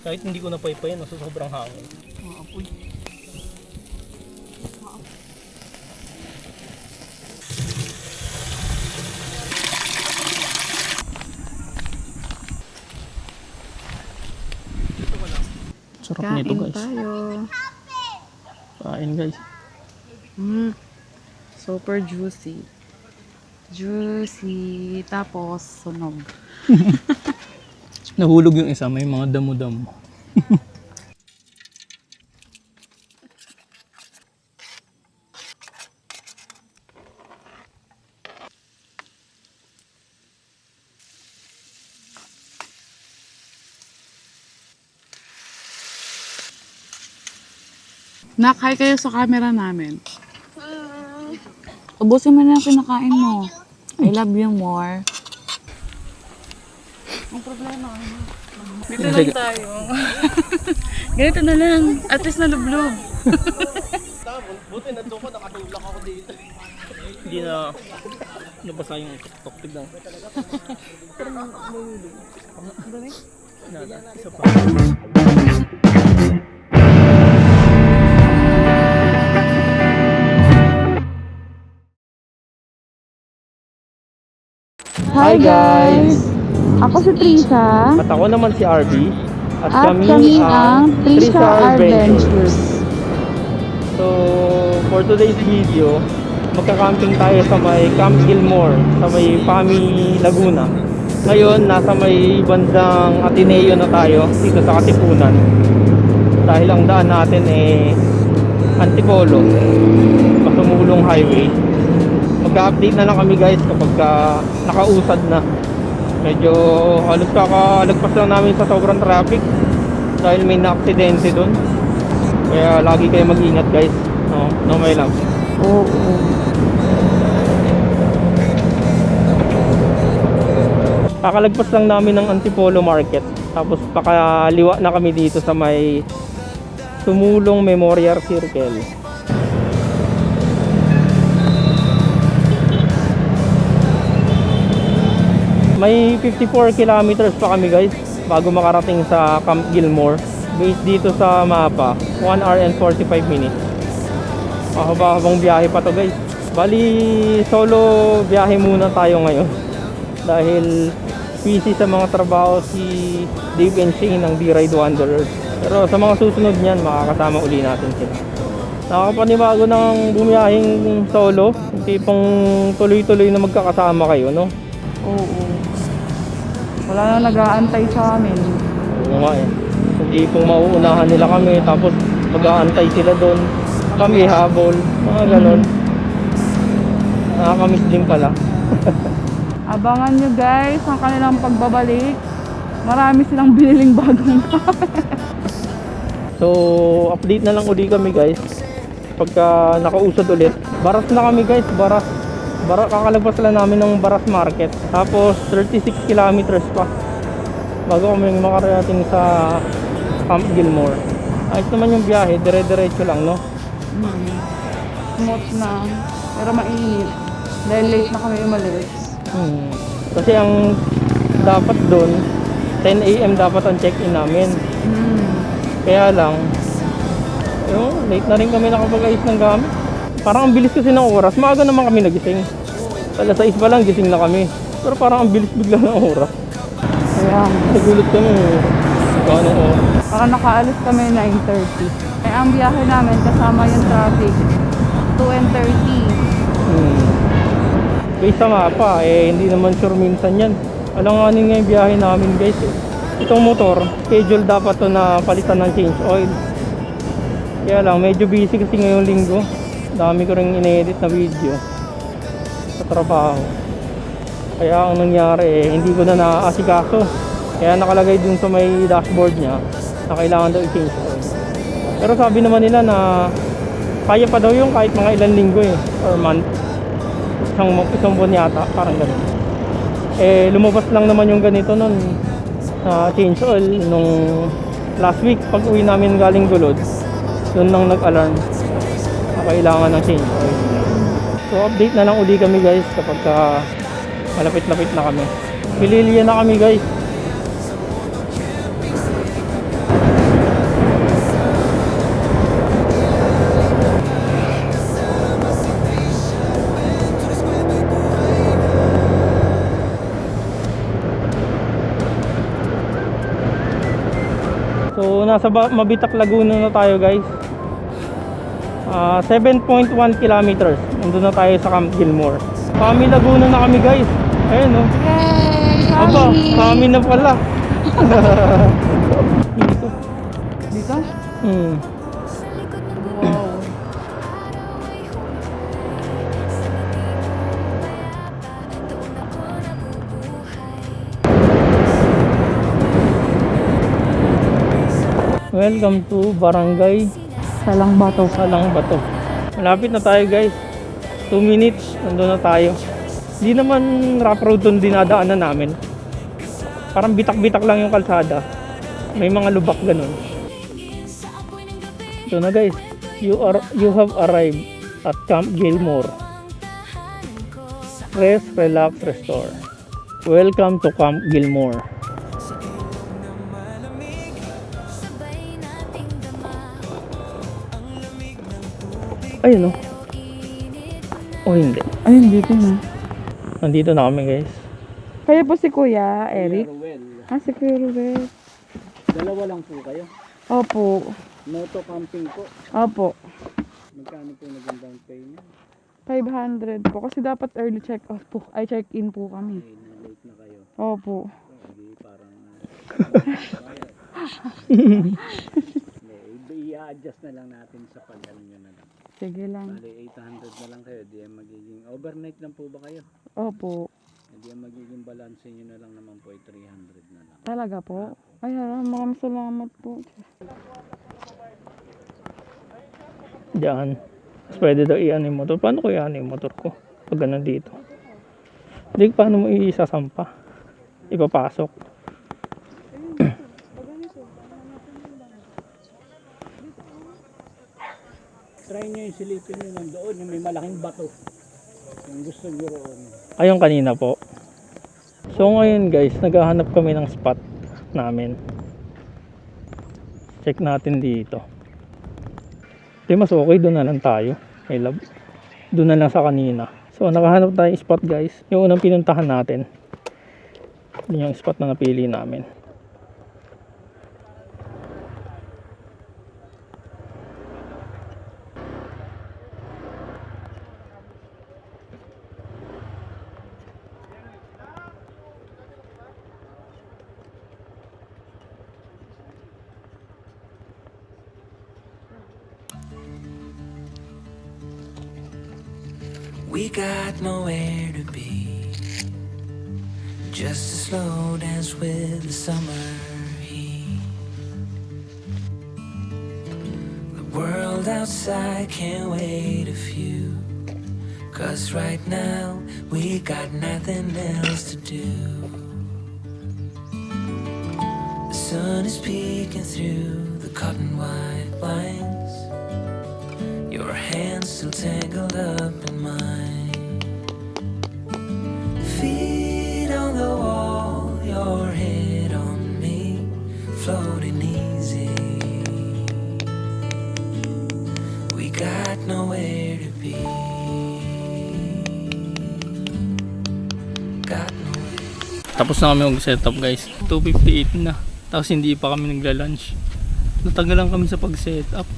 Kahit hindi ko napaypayan, so sobrang hangin. Apoy. Sarap nito guys. Tayo. Kain guys. Super juicy. Juicy. Tapos sunog. Nahulog yung isa, may mga damo-damo. Nak, hi kayo sa camera namin. Ubusin mo na yung kinakain mo. I love you more. Ang problema ano? Dito lang tayo. Ganito na lang. At least nalublob. Buti nandun ko, nakatulak ako dito. Hindi na nabasa yung TikTok. Tignan. Pero nahulog. Nada, isa pa. Hi guys! Ako si Trisha. At ako naman si RB. At kami ang Trisha Adventures. So, for today's video, magka-camping tayo sa may Camp Gilmore, sa may Pami, Laguna. Ngayon, nasa may bandang Ateneo na tayo, dito sa Katipunan. Dahil ang daan natin Antipolo, Pasumulong Highway. Mag-update na lang kami guys kapag nakausad na. Medyo halos kakalagpas lang namin sa sobrang traffic dahil may na-aksidente doon. Kaya lagi kayo mag-ingat guys. No may lang. Oo. Kakalagpas lang namin ng Antipolo Market. Tapos pakaliwa na kami dito sa may Sumulong Memorial Circle. May 54 kilometers pa kami guys bago makarating sa Camp Gilmore. Based dito sa mapa, 1 hour and 45 minutes. Mahaba-habang biyahe pa to guys. Bali, solo biyahe muna tayo ngayon. Dahil busy sa mga trabaho si Dave and Shane ng D-Ride Wanderers. Pero sa mga susunod niyan, makakasama uli natin sila. Nakakapanibago ng bumiyaheng solo. Tipong tuloy-tuloy na magkakasama kayo, no? Oo. Wala na nag-aantay sa amin. Oo nga eh. Hindi pong mauunahan nila kami, tapos mag-aantay sila doon. Kami habol, mga ganon. Nakakamiss din pala. Abangan nyo guys ang kanilang pagbabalik. Marami silang biniling bagong gamit. So, update na lang uli kami guys. Pagka nakausad ulit. Baras na kami guys, baras. Kakalagpas lang namin ng Baras Market. Tapos 36 kilometers pa bago kami makarating sa Camp Gilmore. Ayos naman yung biyahe, dire-diretso lang, no? Smooth na, pero mainit. Dahil late na kami umalis. Kasi ang dapat doon 10 AM dapat ang check-in namin. Kaya lang late na rin kami nakapag-ayos ng gamit. Parang ang bilis kasi ng oras. Maaga naman kami nagising. Alas 6 pa lang gising na kami. Pero parang ang bilis bigla ng oras. Kaya nagulat kami. Gano'n oras. parang nakaalis kami 9:30. Kaya ang biyahe namin kasama yung traffic 2 and 30. Based sa mapa, hindi naman sure minsan yan. Alanganin nga yung biyahe namin guys. Itong motor, schedule dapat to na palitan ng change oil. Kaya lang, medyo busy kasi ngayong linggo. Dami ko rin ine-edit na video sa trabaho. Kaya ang nangyari hindi ko na naaasikaso. Kaya nakalagay dun sa may dashboard niya na kailangan daw i-change oil. Pero sabi naman nila na kaya pa daw yung kahit mga ilang linggo or month. Isang buwan yata, parang gano'n. Lumabas lang naman yung ganito nun na change oil nung last week pag uwi namin galing Gulod. Doon lang nag-alarm na kailangan ng change oil. So update na lang uli kami guys kapag malapit-lapit na kami. Pililya na kami guys. So nasa Mabitak, Laguna na tayo guys. 7.1 kilometers. Nandun na tayo sa Camp Gilmore. Kami Laguna na kami guys. Ayun oh. Yay! Aba, kami na pala. Dito. Dito? Wow. Welcome to Barangay Salang Bato. Salang Bato. Malapit na tayo guys. 2 minutes, nandun na tayo. Hindi naman rough road doon dinadaanan namin. Parang bitak-bitak lang yung kalsada. May mga lubak ganun. So na guys, you have arrived at Camp Gilmore. Rest, relax, restore. Welcome to Camp Gilmore. Ayun oh. O hindi. Ayun, dito na. Nandito na kami guys. Kaya po si Kuya Eric. Ruel. Si Kuya Ruel. Dalawa lang po kayo. Opo. Moto camping po. Opo. Magkano po naging down payment? 500 po. Kasi dapat early check-out po. Ay, check-in po kami. Okay, na-late na kayo. Opo. Hindi, parang... i-adjust na lang natin sa pag-ano nyo na lang. Sige lang. Bali, 800 na lang kayo. Di yan magiging... Overnight lang po ba kayo? Opo. Hindi yan magiging balance nyo na lang naman po ay 300 na lang. Talaga po? Ay, maraming salamat po. Diyan. Pwede daw i-ano yung motor. Paano ko i-ano yung motor ko? Pag ganun dito. Hindi, paano mo isasampa? Ipapasok. Try nyo yung silipin nyo nandoon. Yung may malaking bato. Yung gusto nyo roon. Ayun kanina po. So ngayon guys, naghahanap kami ng spot namin. Check natin dito. Di mas okay, doon na lang tayo. I love. Doon na lang sa kanina. So nakahanap tayo spot guys. Yung unang pinuntahan natin. Yun yung spot na napili namin. We got nowhere to be, just a slow dance with the summer heat. The world outside can't wait a few, 'cause right now we got nothing else to do. The sun is peeking through the cotton white blinds, your hands still tangled up in mine. Feet on the wall, your head on me, floating easy. We got nowhere to be. Got nowhere. Tapos na kami mag-setup guys. 2:58 na. Tapos hindi pa kami nagla-lunch. Natagalan kami sa pag-setup.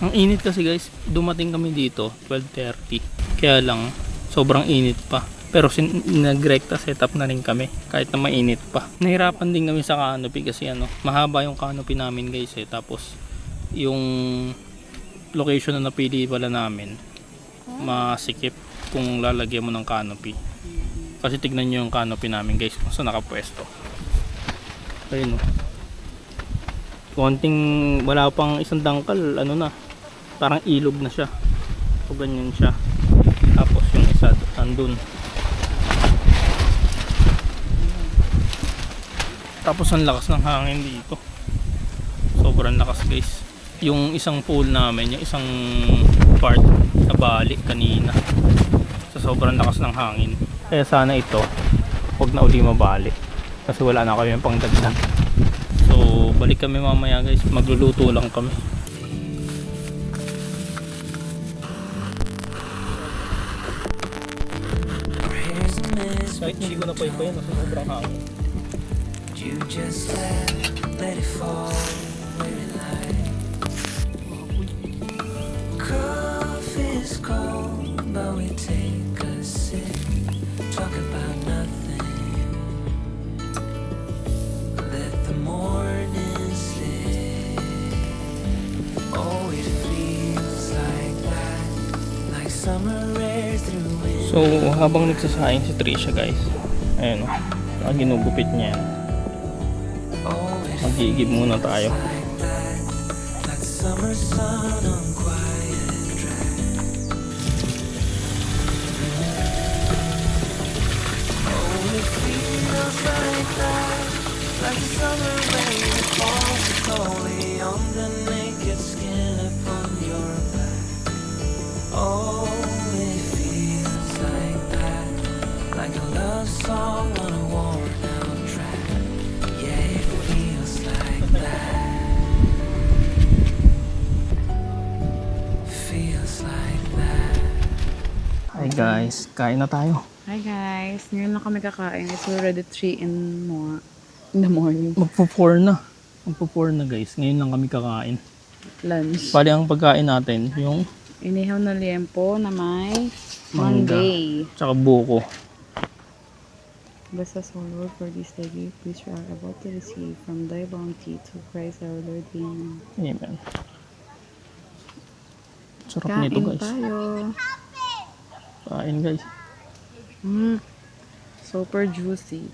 Ang init kasi guys, dumating kami dito 12:30. Kaya lang sobrang init pa. Pero nag-recta setup na rin kami kahit na mainit pa. Nahirapan din kami sa canopy kasi mahaba yung canopy namin guys eh. Tapos yung location na napili pala namin masikip kung lalagyan mo ng canopy. Kasi tignan nyo yung canopy namin guys kung saan nakapwesto. Ayun konting wala pang isang dangkal na parang ilog na siya, so ganyan siya. Tapos yung isa andun, tapos ang lakas ng hangin dito, sobrang lakas guys. Yung isang pole namin, yung isang part nabalik kanina sa sobrang lakas ng hangin. Kaya sana ito huwag na uli mabalik kasi wala na kami pang dagdag. So balik kami mamaya guys, magluluto lang kami. Kahit hindi ko na paypayan, sobrang hangin. You just let it fall. weary light. Coffee's cold, but we take a sip, talk about nothing. Let the morning slip. Oh, it feels like that, like summer air through winter. So, habang nagsasayang si Trisha guys, ayun o, ang ginugupit niya yan. Oh, it Mag-iigib muna tayo. like that, like the summer sun on quiet track. Oh, it feels like that, like the summer rain that falls so slowly on the naked skin upon your back. Oh, it feels like that, like a love song on a worn out track. Yeah, it feels like that. Feels like that. Hi guys, kain na tayo. Hi guys, ngayon lang kami kakain. It's already 3 in the morning. Magpo-4 na. Magpo-4 na guys, ngayon lang kami kakain. Lunch. Bali ang pagkain natin, yung Inihaw na liempo na may Mangga. manggay. tsaka buko. Bless us, O Lord, for this day gift which we are about to receive from thy bounty through Christ our Lord. Amen. Amen. Sarap nito Kain guys. tayo. Kain guys. Super juicy.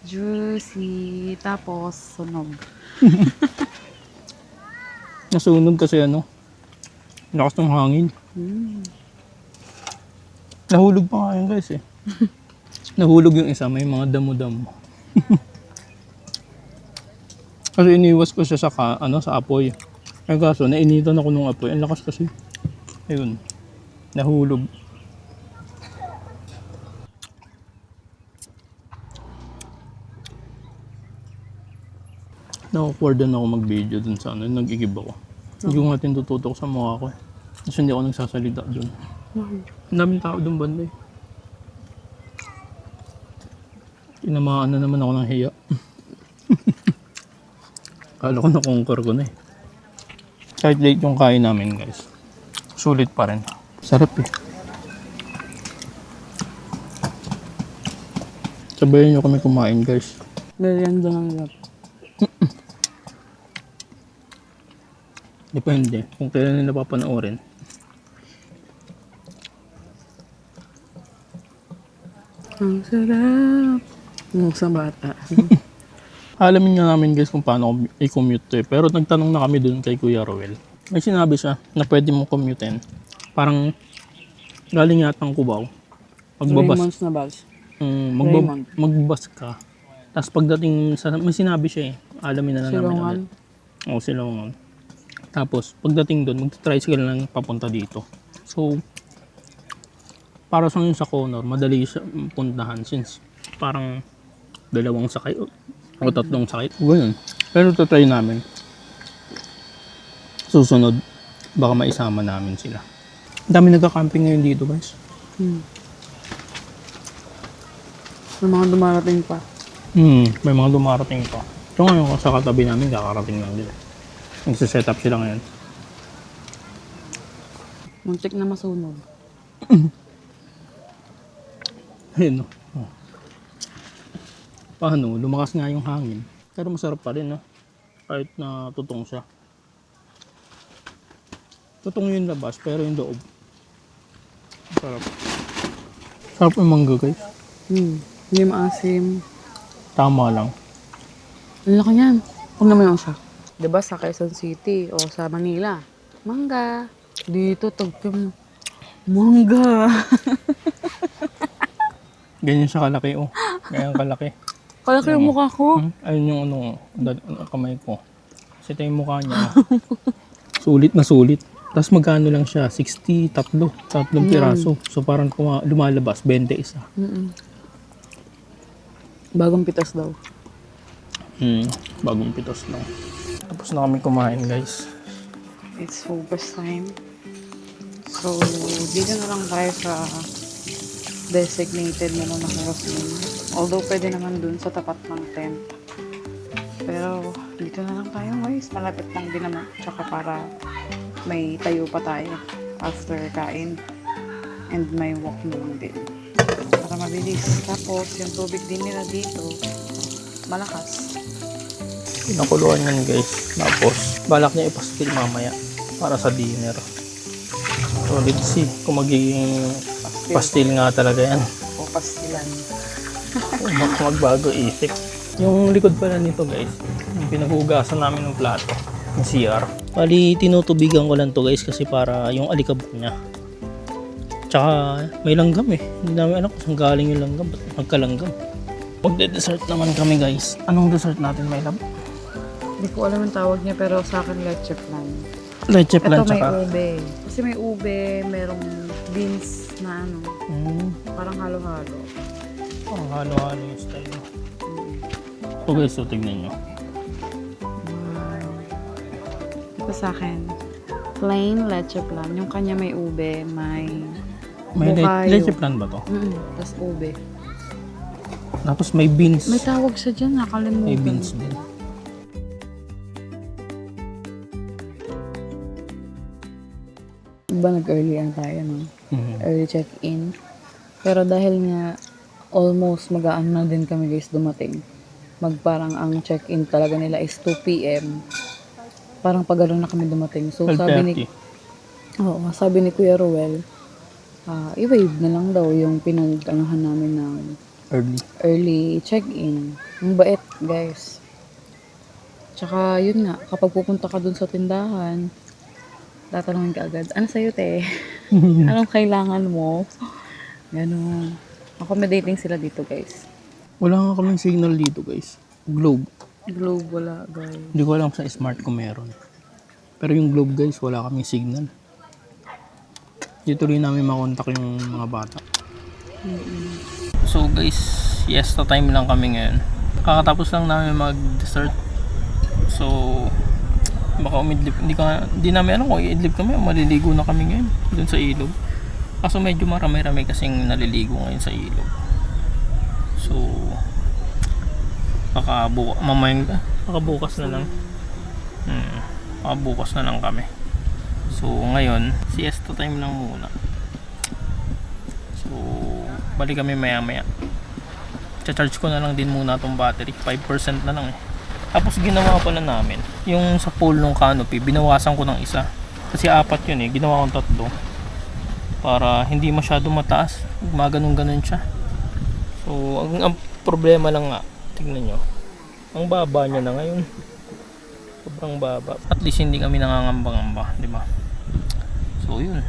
Juicy. Tapos, sunog. Nasunog kasi ano, lakas ng hangin. Mm. Nahulog pa nga yun guys eh. Nahulog yung isa, may mga damo-damo. Kasi iniwas ko siya sa, sa apoy. Ay kaso, nainitan ako ng apoy. Ang lakas kasi. Ayun, nahulog. Na-awkward din ako mag-video dun sa ano, nag-igib ako. Hindi ko nga tinututok sa mukha ko eh. Kasi hindi ako nagsasalita dun. Ang daming tao dun banda eh. Tinamaan na naman ako ng hiya. Kala ko na-conquer ko na eh. Kahit late yung kain namin guys. Sulit pa rin. Sarap eh. Sabayan nyo kami kumain guys. Merienda ng lap. Depende kung kailan nila papanoorin. Ang sarap. Yung sa bata. Alamin nga namin guys kung paano i-commute to eh. Pero nagtanong na kami dun kay Kuya Roel. May sinabi siya na pwede mong commutein. Parang galing yatang Cubao. 3 Magbabas. months na bus. Magbabas. Magbabas ka. Tapos pagdating sa... May sinabi siya eh. Alamin na lang namin Silongan. ulit. Oo, Silongan. Tapos pagdating doon, mag-tricycle lang papunta dito. So, para sa yun sa Conor, madali siya puntahan since parang dalawang sakay o tatlong sakay. Ganun. Pero try namin. Susunod, baka maisama namin sila. Ang dami nagka-camping ngayon dito guys. May mga dumarating pa. May mga dumarating pa. So ngayon sa katabi namin, kakarating lang din. Nagsiset up sila ngayon. Muntik na masunog. Ayun no. Oh. Paano? Lumakas nga yung hangin. Pero masarap pa rin no. Kahit na tutong siya. Tutong yung labas pero yung loob. Sarap. Sarap yung mangga guys. Hindi maasim. Tama lang. Ang laki yan. Huwag naman yung isa. Diba sa Quezon City o sa Manila, mangga. Dito, tagpim. Mangga. Ganyan siya kalaki oh. Ganyan kalaki. Kalaki yung mukha ko. Ayun yung kamay ko. Kasi ito yung mukha niya. Sulit na sulit. Tapos magkano lang siya? 60, tatlong piraso. So parang lumalabas, 20 isa. Bagong pitas daw. Bagong pitos lang. Tapos na kami kumain guys. It's Fugas time. So, dito na lang tayo sa designated na ng Roslyn. Although, pwede naman dun sa tapat ng tent. Pero, dito na lang tayo guys. guys. Malapit lang din naman. Tsaka para may tayo pa tayo after kain. And may walk naman din. Para mabilis. Tapos, yung tubig din nila dito, malakas. Pinakuluan yan guys. Tapos, balak niya ipastil mamaya para sa dinner. So, let's see kung magiging pastil nga talaga yan. O pastilan. Magbago isip. Yung likod pala nito guys, yung pinaghugasan namin ng plato, yung CR. Bali, tinutubigan ko lang to guys kasi para yung alikabok niya. Tsaka may langgam eh. Hindi namin alam kung saan galing yung langgam. Ba't magkalanggam? Magde-dessert naman kami guys. Anong dessert natin, may lab? Hindi ko alam yung tawag niya pero sa akin leche flan. Leche flan Ito may tsaka. ube. Kasi may ube, merong beans na ano, parang halo-halo. Parang halo-halo yung style. So guys, so tignan nyo. Wow. Ito sa akin, plain leche flan. Yung kanya may ube, may bukayo. Leche flan ba to? Tapos ube. Tapos may beans. May tawag siya dyan, nakalimutan. May beans din. Diba nag-early ang tayo, no? Mhm. Early check-in. Pero dahil nga almost mag-aano na din kami guys dumating. Parang ang check-in talaga nila is 2 p.m. Parang pagano na kami dumating. So sabi ni Kuya Ruel, i-waive na lang daw yung pinag-anahan namin ng early check-in. Ang bait guys. Tsaka yun nga, kapag pupunta ka dun sa tindahan, tatanungin ka agad, ano sa'yo te? Anong kailangan mo? Ganon. Accommodating sila dito guys. Wala nga kaming signal dito guys. Globe. Globe wala guys. Hindi ko alam sa smart kung meron. Pero yung Globe guys, wala kaming signal. Dito rin namin makontak yung mga bata. So guys, siesta time lang kami ngayon. Kakatapos lang namin mag-dessert. So, baka umidlip. Hindi namin alam kung i-idlip kami o maliligo na kami ngayon dun sa ilog. Kaso medyo marami-rami kasing naliligo ngayon sa ilog. So, baka bukas na lang. Baka bukas na lang kami. So, ngayon, siesta time lang muna. So, balik kami maya-maya. Cha-charge ko na lang din muna tong battery. 5% na lang eh. Tapos ginawa pala namin, yung sa pole ng canopy, binawasan ko ng isa. Kasi 4 yun eh, ginawa kong 3. Para hindi masyado mataas, maganon-ganon siya. So, ang problema lang nga, tignan nyo, ang baba niya na ngayon. Sobrang baba. At least hindi kami nangangamba-ngamba, di ba? So, yun.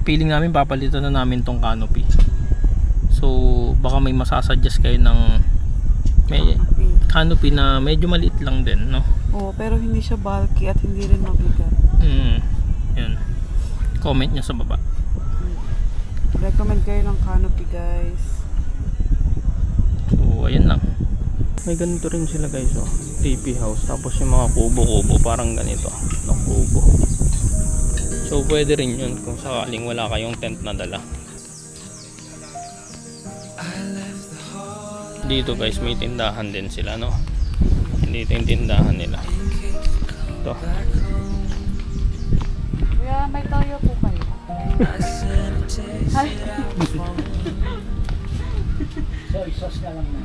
Feeling namin papalitan na namin tong canopy. So, baka may masasuggest kayo ng may canopy na medyo maliit lang din, no? Oo, pero hindi siya bulky at hindi rin mabigat. Yun. Comment nyo sa baba. Recommend kayo ng canopy, guys. So, ayun lang. May ganito rin sila guys, oh. TP house. Tapos yung mga kubo-kubo, parang ganito. No, kubo. So, pwede rin yun kung sakaling wala kayong tent na dala. Dito guys, may tindahan din sila, no? Dito yung tindahan nila. Ito. Kuya, may toyo po kayo. Hi. Soy sauce na lang na.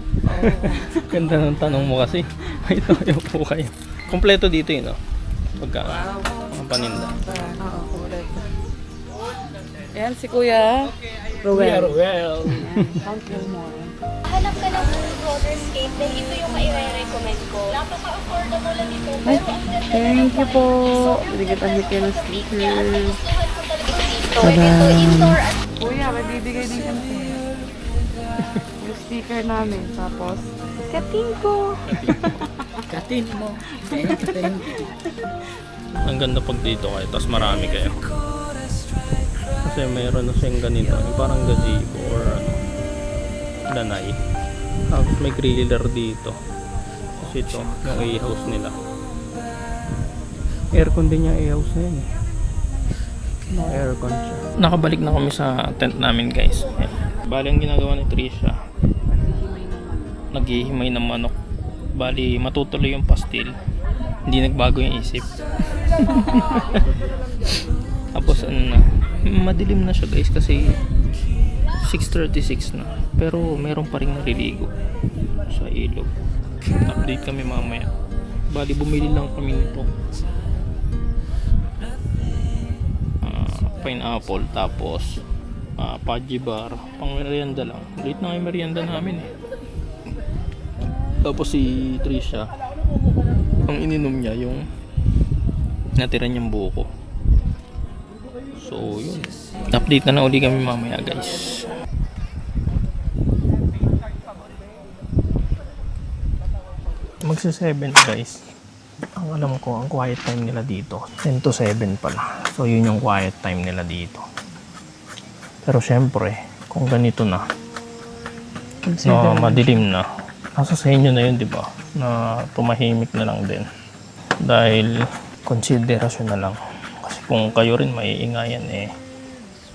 Ganda ng tanong mo kasi. May tayo po kayo. Kompleto dito yun, no? Pagka mga paninda. Oo, correct. Ayan si Kuya Ruel. Well. Count mo more. Hanap ka ng full roller skate, then ito yung maire-recommend ko. Napaka-affordable lang ito, pero ang ganda Thank you po. Bigyan kayo ng sticker. nagustuhan ko talaga dito. Ito indoor at Kuya, may bibigay din kami sa'yo. Yung sticker namin. Tapos, katin ko. Katin mo. Ang ganda pag dito kayo, tapos marami kayo. Kasi mayroon na siyang ganito, yung parang gazebo or lanay. Tapos may griller dito. Kasi ito, yung a-house nila. Aircon din yung a-house na yun. No aircon siya. Nakabalik na kami sa tent namin guys. Bali ang ginagawa ni Trisha, naghihimay ng manok Bali, matutuloy yung pastil. Hindi nagbago yung isip. Tapos ano na, madilim na siya guys kasi 6:36 na. Pero meron pa rin naliligo sa ilog. Update kami mamaya. Bali, bumili lang kami nito. Pineapple, tapos Pudgy bar, pang merienda lang. Late na yung merienda namin eh. Tapos si Trisha, ang ininom niya yung natira niyang buko. So yun, update na uli kami mamaya guys. Magsa 7 guys. Ang alam ko, ang quiet time nila dito 10 to 7 pala. So yun yung quiet time nila dito. Pero syempre, kung ganito na madilim na, nasa sa inyo na yun, di ba? Na tumahimik na lang din. Dahil konsiderasyon na lang. Kasi kung kayo rin maiingayan eh,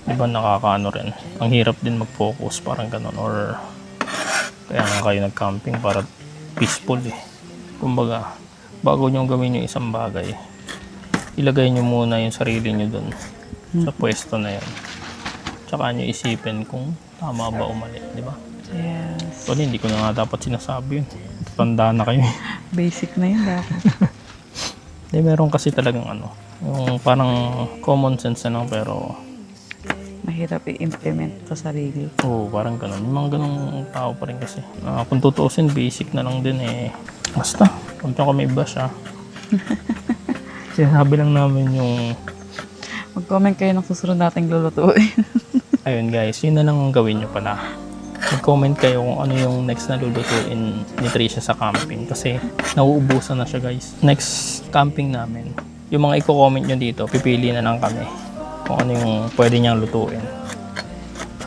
di ba nakakaano rin. Ang hirap din mag-focus, parang ganun. Or kaya nga kayo nag-camping para peaceful eh. Kumbaga, bago nyo gawin yung isang bagay, ilagay nyo muna yung sarili nyo dun sa pwesto na yun. Tsaka nyo isipin kung tama ba o mali, di ba? Yes. So, hindi ko na nga dapat sinasabi yun. Tanda na kayo. Basic na yun dapat. Meron kasi talagang yung parang common sense na lang pero Mahirap i-implement sa sarili. parang ganun. Yung mga ganung tao pa rin kasi. Kung tutuusin, basic na lang din eh. Basta, huwag nyo kami i-bash ha. Sinasabi lang namin yung Mag-comment kayo ng susunod nating lulutuin. ayun guys, yun na lang ang gawin nyo pala. Mag-comment kayo kung ano yung next na lulutuin ni Trisha sa camping. Kasi nauubusan na siya guys. Next camping namin, yung mga i-comment nyo dito, pipili na lang kami kung ano yung pwede niyang lutuin.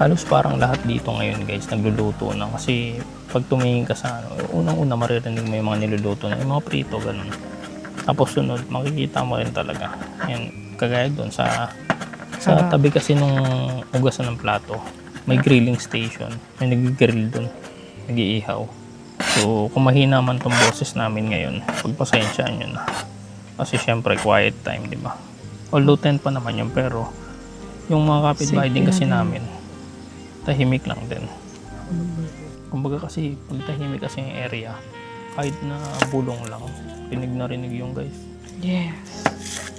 Halos parang lahat dito ngayon guys, nagluluto na. Kasi pag tumingin ka sa unang-una maririnig mo yung mga niluluto na, yung mga prito, ganun. Tapos sunod, makikita mo rin talaga. Yan, kagaya doon sa tabi kasi nung ugasan ng plato, may grilling station. May nag-grill doon, nag-iihaw. So, kung mahina man tong boses namin ngayon, pagpasensyaan nyo na. Kasi syempre, quiet time, di ba? Although 10 pa naman yun, pero yung mga kapitbahay din kasi namin, tahimik lang din. Kumbaga kasi, pag tahimik kasi yung area, kahit na bulong lang, rinig na rinig yung guys. Yes.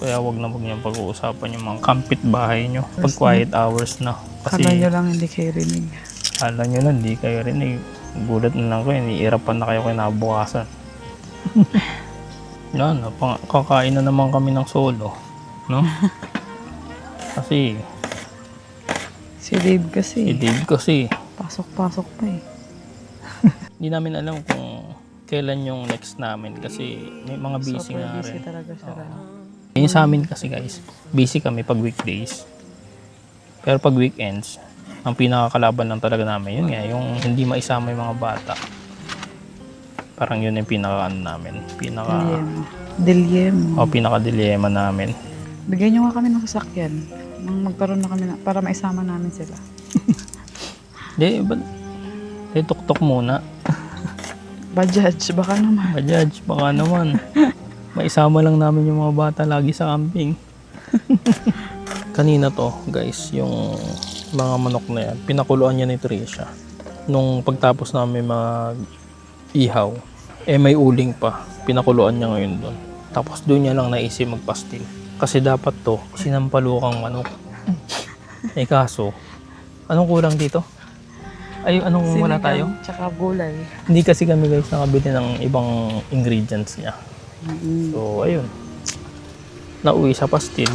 Kaya wag niyong pag-uusapan yung mga kapitbahay nyo pag quiet hours na. Kasi Kala nyo lang hindi kayo rinig. Kala nyo lang, hindi kayo rinig. Gulat na lang kayo, iniirapan na kayo kinabukasan. Yan, kakain na naman kami ng solo. No? Kasi Si Dave si kasi. Dave kasi, Pasok-pasok pa eh. hindi namin alam kung kailan yung next namin kasi may mga busy Super nga busy rin. talaga siya. Yung sa amin kasi guys, busy kami pag weekdays. Pero pag weekends, ang pinakakalaban lang talaga namin, yun nga, yung hindi maisama yung mga bata. Parang yun yung namin. Dilema. Pinaka-dilema namin. Bigyan nyo nga kami ng sasakyan. Nang magkaroon na kami para maisama namin sila. Tuk-tuk muna. Bajaj, baka naman. Bajaj, baka naman. Maisama lang namin yung mga bata lagi sa camping. Kanina to, guys, yung mga manok na yan, pinakuluan niya ni Trisha. Nung pagtapos namin mag-ihaw, may uling pa. Pinakuluan niya ngayon doon. Tapos doon niya lang naisip magpastil. Kasi dapat to, sinampalukang manok. Kaso, anong kulang dito? Anong wala tayo? Tsaka gulay. Hindi kasi kami guys nakabili ng ibang ingredients niya. So, ayun. Nauwi sa pastil.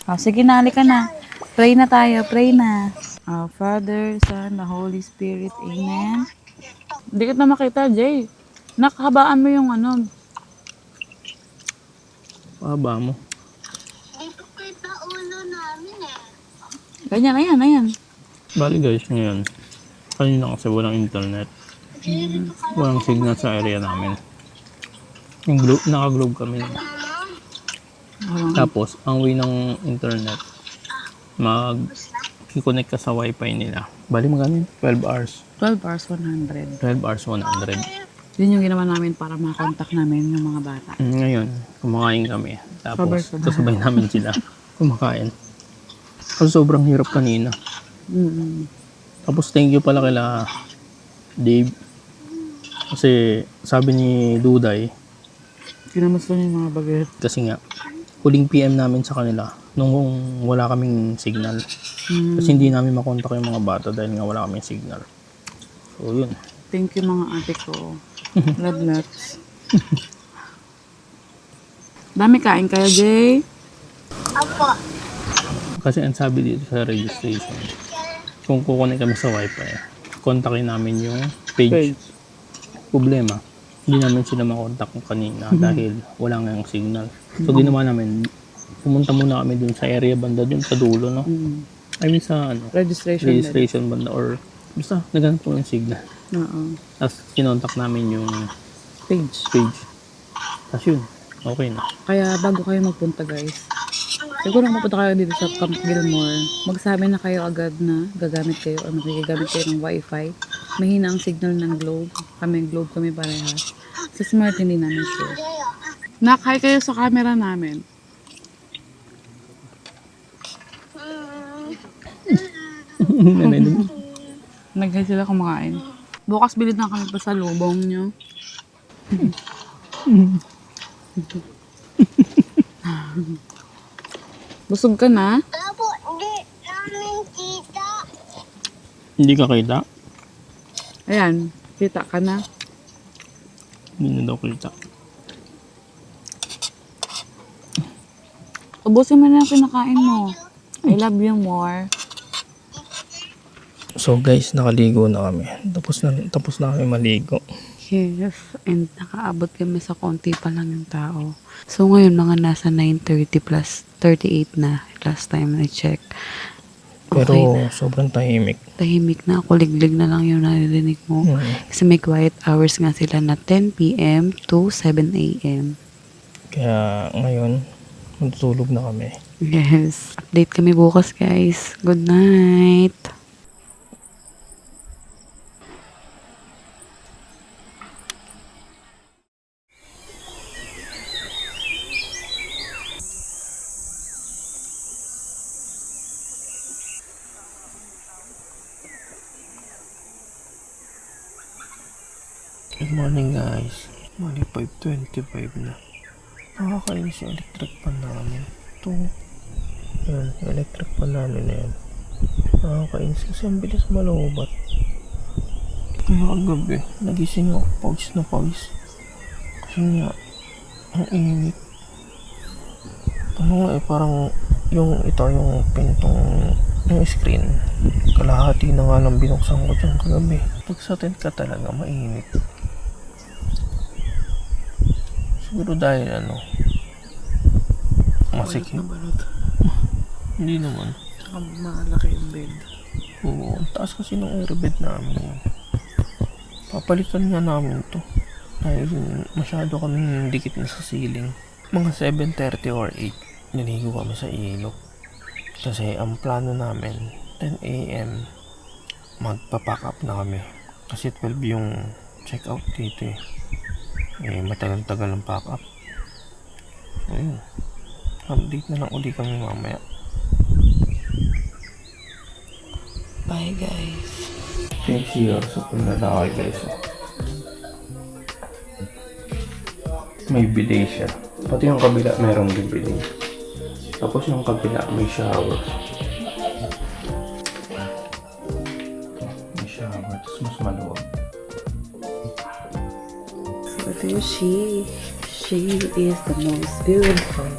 Oh, sige na, halika na. Pray na tayo, pray na. Father, Son, the Holy Spirit, Amen. Hindi kita makita, Jay. Nakahabaan mo yung ano. Pahaba mo. Ganyan, ayan. Bali guys, ngayon, kanina kasi walang internet. Walang signal sa area namin. Yung naka-globe kami. Tapos, ang way ng internet, mag-connect ka sa wifi nila. Bali magkano yun? 12 hours. 12 hours, 100. 12 hours, 100. Yun yung ginawa namin para makakontak namin yung mga bata. Ngayon, kumakain kami. Tapos, Sabay-sabay. kasabay namin sila kumakain. Kasi sobrang hirap kanina. Mm-mm. Tapos, thank you pala kila Dave. Kasi, sabi ni Duday, Kinamusta niyo yung mga baget? kasi nga, huling PM namin sa kanila nung wala kaming signal. Kasi hindi namin makontak yung mga bata dahil nga wala kaming signal. So, yun. Thank you mga ate ko. Love lots. Dami kain kayo, Jay. Kasi ang sabi dito sa registration, kung kukunin kami sa wifi, kontakin namin yung page. Problema, hindi namin sila makontak kanina dahil wala nga yung signal. So ginawa namin, pumunta muna kami dun sa area banda dun sa dulo, no? I mean sa ano, registration banda or basta naghanap po yung signal. Oo. Tapos kinontak namin yung Page. page. Tapos yun, okay na. Kaya bago kayo magpunta, guys, siguro mapunta kayo dito sa Camp Gilmore, magsabi na kayo agad na gagamit kayo o makikigamit kayo ng wifi. Mahina ang signal ng Globe. Globe kami parehas. Sa Smart hindi namin sure. Nakay kayo sa camera namin. Nag-hi sila kumakain. Bukas bilid na kami pa sa lubong nyo. Busog ka na? Apo, hindi namin kita. Hindi ka kita? Ayan, kita ka na. Hindi na daw kita. Ubusin mo na yung kinakain mo. I love you more. So guys, nakaligo na kami. Tapos na kami maligo. Yes, and nakaabot kami sa konti pa lang yung tao. So ngayon mga nasa 9:30 plus 38 na last time I check. Pero Okay na. sobrang tahimik. Tahimik na, kuliglig na lang yung naririnig mo. Kasi may quiet hours nga sila na 10 p.m. to 7 a.m. Kaya ngayon, matutulog na kami. Yes. Update kami bukas, guys. Good night. Good morning guys. Mali 5:25 na. Nakakainis yung electric fan namin. Ito. Yan, yung electric fan namin na yan. Nakakainis kasi ang bilis malobat. Kaya kagabi, nagising ako pawis na pawis. Kasi nga, ang init. Ano nga parang yung pintong yung screen. Kalahati na nga lang binuksan ko dyan kagabi. Pag sa tent ka talaga, mainit. Siguro dahil masikip. Hindi naman. Malaki yung bed. Oo, ang taas kasi ng airbed namin. Papalitan nga namin to. Dahil masyado kaming dikit na sa ceiling. Mga 7:30 or 8, naligo kami sa ilog. Kasi ang plano namin, 10 a.m. magpa-pack up na kami. Kasi 12 yung check out dito eh. Matagal-tagal ang pack up. So yun. Update na lang uli kami mamaya. Bye, guys. Thanks here sa paglalakay guys. May bidet siya. Pati yung kabila merong bidet. Tapos yung kabila may shower. May shower. Tapos mas maluwag. So there she is the most beautiful.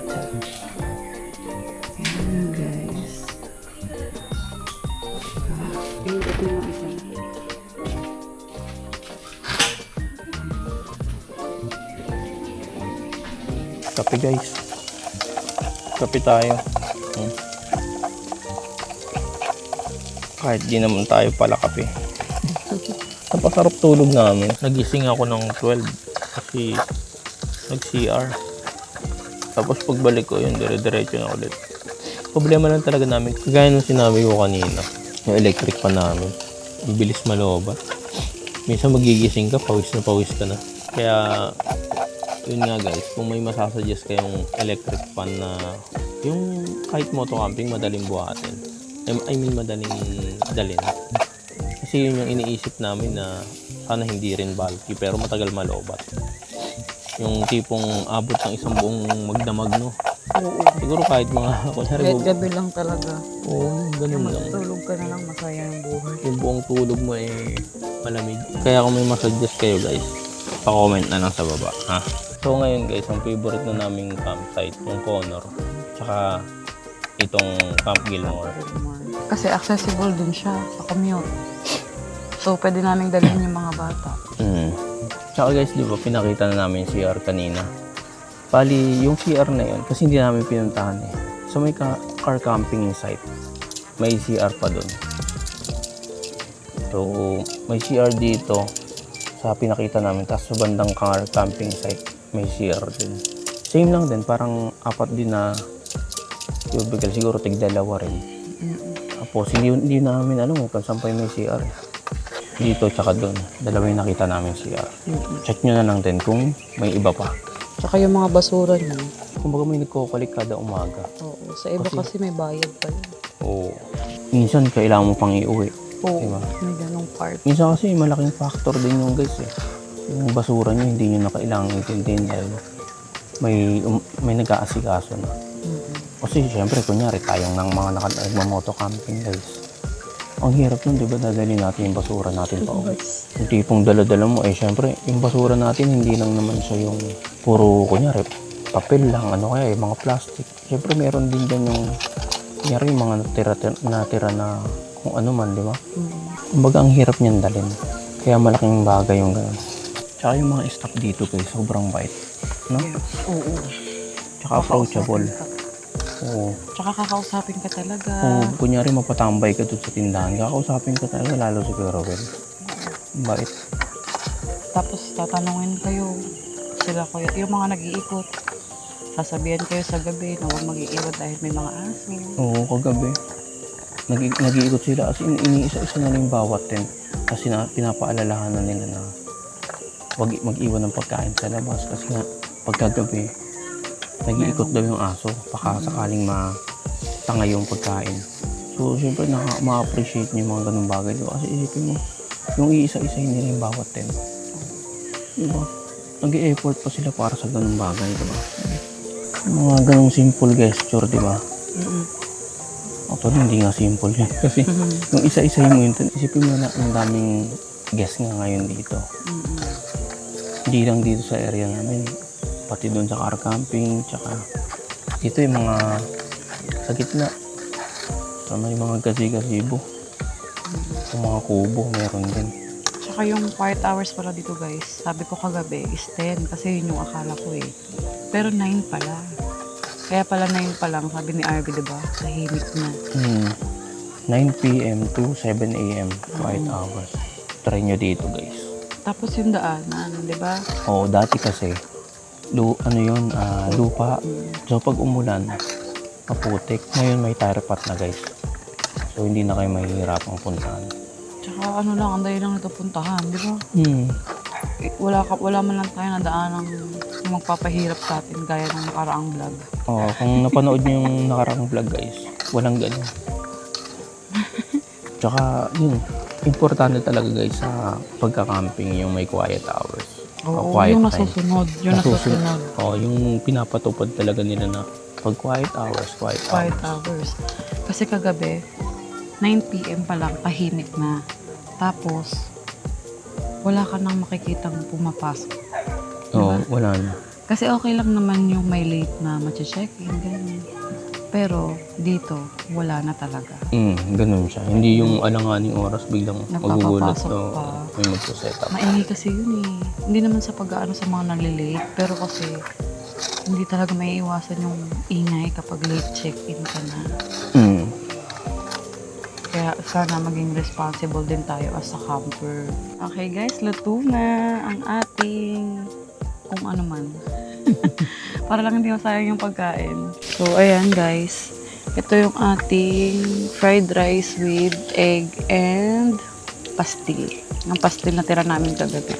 Kape guys. Kape tayo. Kahit di naman tayo pala kape. Napasarap tulog namin. Nagising ako ng 12 kasi nag-CR. Tapos pagbalik ko yun, dire-diretso na ulit. Problema lang talaga namin, kagaya nung sinabi ko kanina, yung electric fan namin. Ang bilis malobat. Minsan magigising ka, pawis na pawis ka na. Kaya, yun nga guys, kung may masasuggest kayong electric fan na yung kahit moto camping, madaling buhatin. I mean, madaling dalhin. Kasi yun yung iniisip namin na sana hindi rin bulky pero matagal malobat. Yung tipong abot ng isang buong magdamag, no? Oo. Siguro kahit mga, kunyari, Kahit gabi lang talaga. oo, ganun lang. Matulog ka na lang, masaya ang buhay. Yung buong tulog mo malamig. Kaya kung may masuggest kayo guys, pa-comment na lang sa baba, ha? So ngayon guys, ang favorite na naming campsite, yung Connor, tsaka itong Camp Gilmore. Kasi accessible din siya sa commute. So, pwede naming dalhin yung mga bata. Tsaka guys, di ba, pinakita na namin yung CR kanina. Bali, yung CR na yun, kasi hindi namin pinuntahan eh. So, may car camping site. May CR pa dun. So, may CR dito sa pinakita namin. Tapos sa bandang car camping site, may CR din. Same lang din, parang apat din na cubicle. Siguro tig-dalawa rin. Tapos, hindi namin alam kung saan pa yung may CR. Dito, tsaka doon. Dalawa yung nakita namin CR. Check nyo na lang din kung may iba pa. Tsaka yung mga basura niya. Kumbaga may nagkukulik kada umaga. Oo. Sa iba kasi may bayad pa yun. Oo. Minsan, kailangan mo pang iuwi. Oo. Diba? May ganong part. Minsan kasi malaking factor din yung guys eh. Yung basura nyo, hindi nyo na kailangan intindihin dahil may nag-aasikaso na. Kasi syempre, kunyari, tayong ng mga nagmamoto camping guys. Ang hirap nun, di ba, dadalhin natin yung basura natin pa uwi. Yung tipong dala-dala mo, syempre, yung basura natin, hindi lang naman siya yung puro, kunyari, papel lang, ano kaya, yung mga plastic. Syempre, meron din dyan yung, kunyari, yung mga natira na kung ano man, di ba? Kumbaga, ang hirap niyan dalhin. Kaya malaking bagay yung gano'n. Tsaka yung mga staff dito, guys, sobrang bait. No? Oo. Tsaka approachable. Oo. Tsaka kakausapin ka talaga. Kung kunyari mapatambay ka doon sa tindahan, kakausapin ka talaga lalo si Kuya Robel. Bait. Tapos tatanungin kayo. Sila kuya, yung mga nag-iikot. Sasabihan kayo sa gabi na huwag mag-iiwan dahil may mga aso. Oo, kagabi. Nag-iikot sila kasi iniisa-isa na yung bawat tent. Kasi pinapaalalahan na nila na huwag mag-iwan ng pagkain sa labas. Kasi nga, pagkagabi, nag-iikot daw yung aso. Baka sakaling matangay yung pagkain. So, siyempre, ma-appreciate niyo yung mga ganung bagay. Diba? Kasi isipin mo, yung iisa-isahin nila yung bawat tent. Diba? Nag-i-effort pa sila para sa ganung bagay. Diba? Mga ganung simple gesture, diba? Actually, hindi nga simple yun. Kasi yung isa-isahin mo yun, isipin mo na ang daming guest nga ngayon dito. Hindi lang dito sa area namin. Pati doon sa car camping, tsaka dito yung mga sa gitna. So, may mga gazebo. Yung mga kubo, meron din. Tsaka yung quiet hours pala dito guys, sabi ko kagabi is 10 kasi yun yung akala ko eh. Pero 9 pala. Kaya pala 9 pa lang, sabi ni Arby, diba? Tahimik na. 9 p.m. to 7 a.m. quiet hours. Try nyo dito guys. Tapos yung daanan, diba? Oo, dati kasi lupa. So pag umulan, maputik. Ngayon may tire path na guys. So hindi na kayo mahihirapang puntahan. Tsaka ano lang, ang dali lang ito puntahan, di ba? Wala man lang tayo na daanang magpapahirap sa atin gaya ng nakaraang vlog. Oo, kung napanood niyo yung nakaraang vlog guys, walang ganun. Tsaka yun, importante talaga guys sa pagka-camping yung may quiet hours. Oo, Quiet yung time. nasusunod. Yung nasusunod. Oo, yung pinapatupad talaga nila na pag quiet hours. Quiet hours. Kasi kagabi, 9 p.m. pa lang, tahimik na. Tapos, wala ka nang makikitang pumapasok. Oo, wala na. Kasi okay lang naman yung may late na mache-check-in, ganyan. Pero, dito, wala na talaga. Ganun siya. Hindi yung alanganing oras biglang magugulat. Nagpapapasok pa. May magpo-set up. Maingay kasi yun eh. Hindi naman sa pag-aano sa mga nalilate, pero kasi hindi talaga may iwasan yung ingay kapag late check-in ka na. Kaya sana maging responsible din tayo as a camper. Okay guys, luto na ang ating kung ano man. Para lang hindi masayang yung pagkain. So ayan guys, ito yung ating fried rice with egg and pastil. Ang pastil na tira namin kagabi.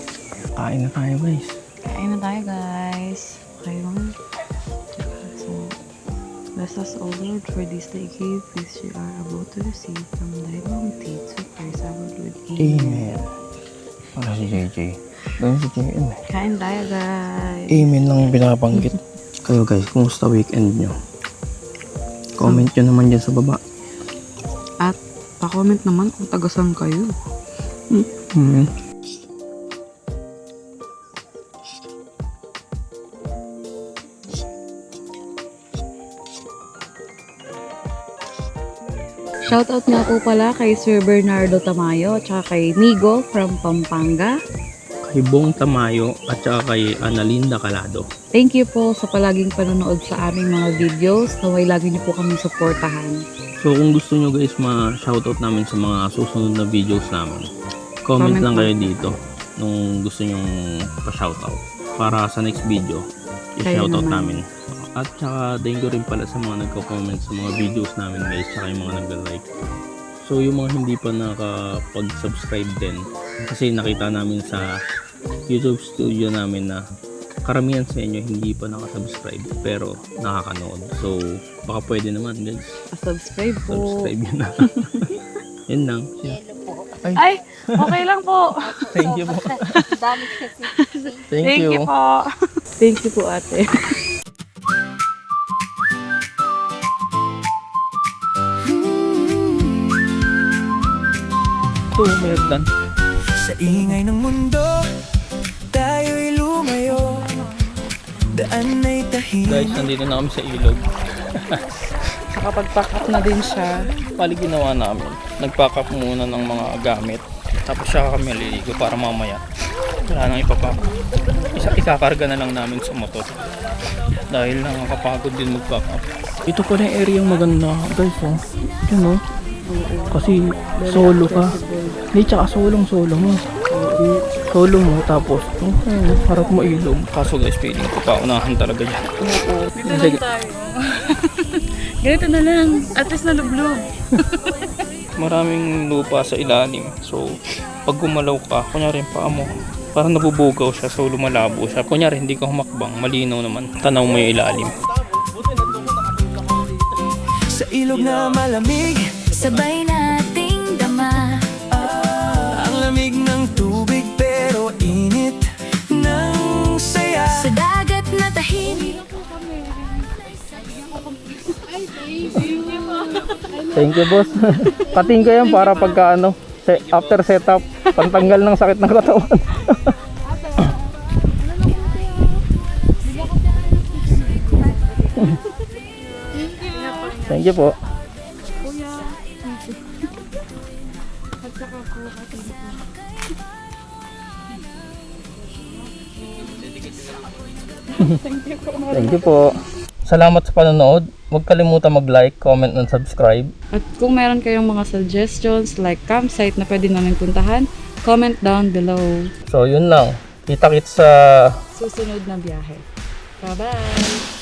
Kain na tayo guys. Kain na tayo guys. Okay lang. So, bless us, O Lord, for this day gift which we are about to receive from thy bounty to praise our Lord. Amen. Para si JJ. Ganun si JM. Kain tayo guys. Amen lang yung pinapanggit. Kayo guys, kumusta weekend nyo? Comment nyo naman dyan sa baba. At pa-comment naman kung taga-saan kayo. Shoutout nga po pala kay Sir Bernardo Tamayo at saka kay Nigo from Pampanga. Kay Bong Tamayo at saka kay Analinda Calado. Thank you po sa palaging panonood sa aming mga videos. Naway lagi niyo po kami suportahan. So kung gusto nyo guys ma-shoutout namin sa mga susunod na videos namin, comment Comment lang po. kayo dito nung gusto nyong pa-shoutout. Para sa next video, Kayo i-shoutout naman. namin. At saka thank you rin pala sa mga nagko-comment sa mga videos namin guys, saka yung mga nag-like. So yung mga hindi pa nakapag-subscribe din, kasi nakita namin sa YouTube studio namin na karamihan sa inyo hindi pa nakasubscribe pero nakakanood. So baka pwede naman guys, Subscribe po. subscribe yun na. Yun lang. Ay, okay lang po. Thank you po. Dami kasi. Thank you. po. Thank you po ate. Ito, may hagdan. Sa ingay ng mundo, tayo'y lumayo. Daan ay tahimik. Guys, nandito na kami sa ilog. Nakapag-pack up na din siya. Pali ginawa namin. Nag-pack up muna ng mga gamit. Tapos siya kami liligo para mamaya wala nang ipapack. Ikakarga na lang namin sa motor. Dahil nakakapagod din mag-pack up. Ito pala yung area yung maganda guys. Oh. Yan oh. Kasi solo ka. Hindi, tsaka solo mo. Solo mo tapos harap mo ilog. Kaso guys, feeling ko paunahan talaga dyan. Dito lang tayo. Ganito na lang. At least nalublob. Maraming lupa sa ilalim. So, pag gumalaw ka, kunyari yung paa mo, parang nabubugaw siya, so lumalabo siya. Kunyari, hindi ka humakbang, malinaw naman. Tanaw mo yung ilalim. Sa ilog na malamig, Sabay nating dama. ang lamig ng tubig pero init ng saya. Sa dagat na tahimik. Thank you, boss. Pating ko yan para pagka after setup, pantanggal ng sakit ng katawan. Thank you po. Thank you po. Salamat sa panonood. Huwag kalimutan mag-like, comment, and subscribe. At kung meron kayong mga suggestions like campsite na pwede namin puntahan, comment down below. So, yun lang. Kita-kits sa Susunod na biyahe. Bye-bye!